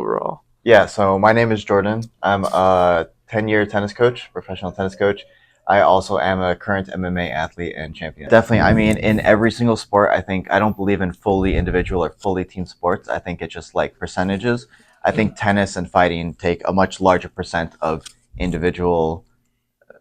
overall? Yeah, so my name is Jordan. I'm a 10-year tennis coach, professional tennis coach. I also am a current MMA athlete and champion. Definitely, I mean, in every single sport, I think I don't believe in fully individual or fully team sports. I think it's just like percentages. I think tennis and fighting take a much larger percent of individual,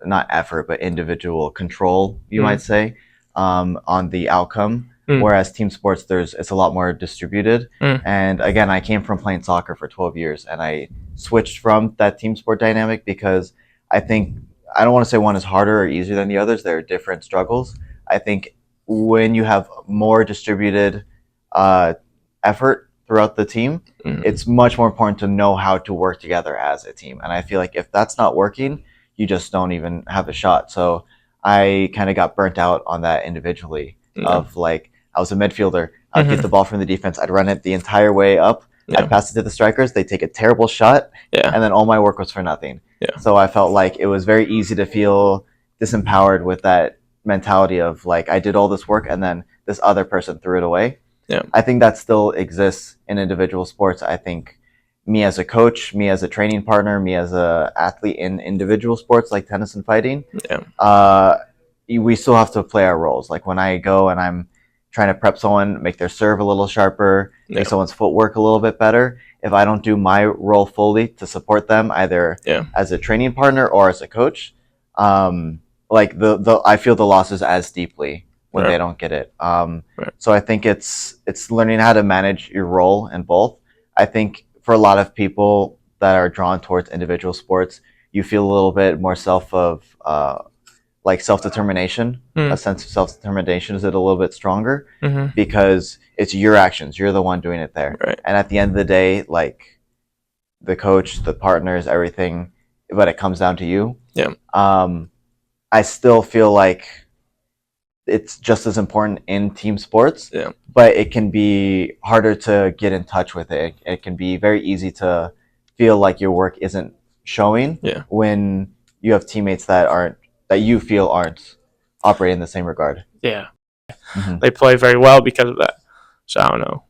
not effort, but individual control, you Mm, might say, on the outcome. mm, Whereas team sports, it's a lot more distributed. mm. And again, I came from playing soccer for 12 years, and I switched from that team sport dynamic because I think I don't want to say one is harder or easier than the others. There are different struggles. I think when you have more distributed uh, effort throughout the team, Mm. it's much more important to know how to work together as a team. And I feel like if that's not working, you just don't even have a shot. So I kind of got burnt out on that individually. Yeah. Of like, I was a midfielder. I'd get the Hmm. ball from the defense. I'd run it the entire way up. I'd Yeah. pass it to the strikers. They take a terrible shot, Yeah. and then all my work was for nothing. Yeah. So I felt like it was very easy to feel disempowered with that mentality of like I did all this work and then this other person threw it away. Yeah. I think that still exists in individual sports. I think me as a coach, me as a training partner, me as a athlete in individual sports like tennis and fighting, Yeah. uh, we still have to play our roles. Like when I go and I'm trying to prep someone, make their serve a little sharper, Yeah. make someone's footwork a little bit better. If I don't do my role fully to support them, either Yeah. as a training partner or as a coach, like the I feel the losses as deeply when Right. they don't get it. Right. So I think it's learning how to manage your role in both. I think for a lot of people that are drawn towards individual sports, you feel a little bit more like self determination. A Mm. sense of self determination is a little bit stronger Hmm. because it's your actions. You're the one doing it there. Right. And at the end of the day, like the coach, the partners, everything, but it comes down to you. Yeah. I still feel like it's just as important in team sports, Yeah. but it can be harder to get in touch with it. It can be very easy to feel like your work isn't showing Yeah. when you have teammates that you feel aren't operating in the same regard. Yeah. Hmm. They play very well because of that. So I don't know.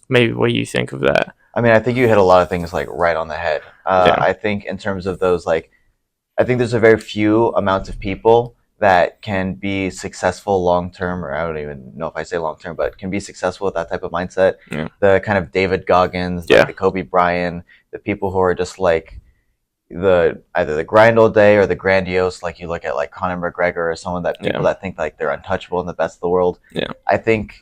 Maybe what you think of that? I mean, I think you hit a lot of things like right on the head. Yeah. I think in terms of those, like, I think there's a very few amounts of people that can be successful long term, or I don't even know if I say long term, but can be successful with that type of mindset. Yeah. The kind of David Goggins, Yeah. like the Kobe Bryant, the people who are just like either the grind all day or the grandiose, like you look at like Conor McGregor or someone that people Yeah. that think like they're untouchable and the best of the world. Yeah. I think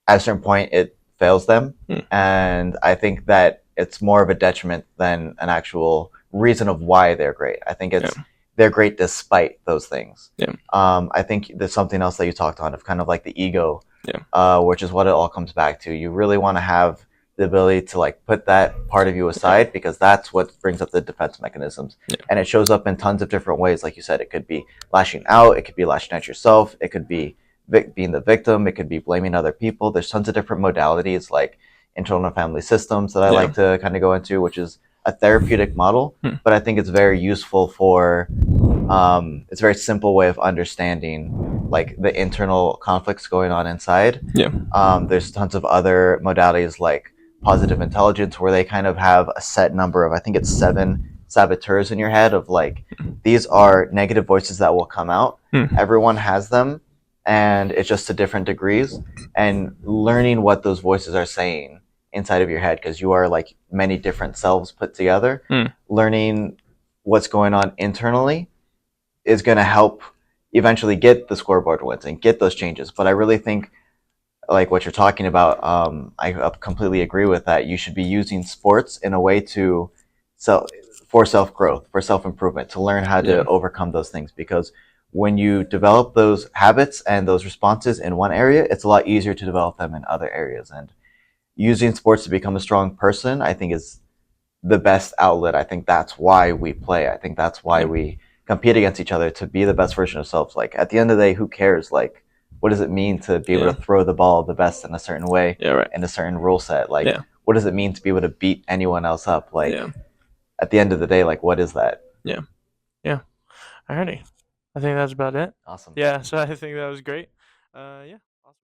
at a certain point it fails them, Mm. and I think that it's more of a detriment than an actual reason of why they're great. I think Yeah. they're great despite those things. Yeah. I think there's something else that you talked on of kind of like the ego, Yeah. which is what it all comes back to. You really want to have the ability to like put that part of you aside because that's what brings up the defense mechanisms. Yeah. And it shows up in tons of different ways. Like you said, it could be lashing out, it could be lashing at yourself, it could be being the victim, it could be blaming other people. There's tons of different modalities like internal family systems that I Yeah. like to kind of go into, which is a therapeutic model, Hmm. but I think it's very useful for it's a very simple way of understanding like the internal conflicts going on inside. Yeah. There's tons of other modalities like positive intelligence where they kind of have a set number of, I think it's 7 saboteurs in your head of like, these are negative voices that will come out. Hmm. Everyone has them, and it's just to different degrees. And learning what those voices are saying inside of your head, because you are like many different selves put together, Hmm. learning what's going on internally is going to help eventually get the scoreboard wins and get those changes. But I really think like what you're talking about, I completely agree with that. You should be using sports in a way to for self growth, for self improvement, to learn how to Yeah. overcome those things. Because when you develop those habits and those responses in one area, it's a lot easier to develop them in other areas. And using sports to become a strong person, I think, is the best outlet. I think that's why we play. I think that's why Yeah. we compete against each other to be the best version of ourselves. Like at the end of the day, who cares? Like, what does it mean to be able Yeah. to throw the ball the best in a certain way Yeah. Right. in a certain rule set? Like, Yeah. what does it mean to be able to beat anyone else up? Like, Yeah. at the end of the day, like, what is that? Yeah. Yeah. Alrighty. I think that's about it. Awesome. Yeah. So I think that was great. Yeah.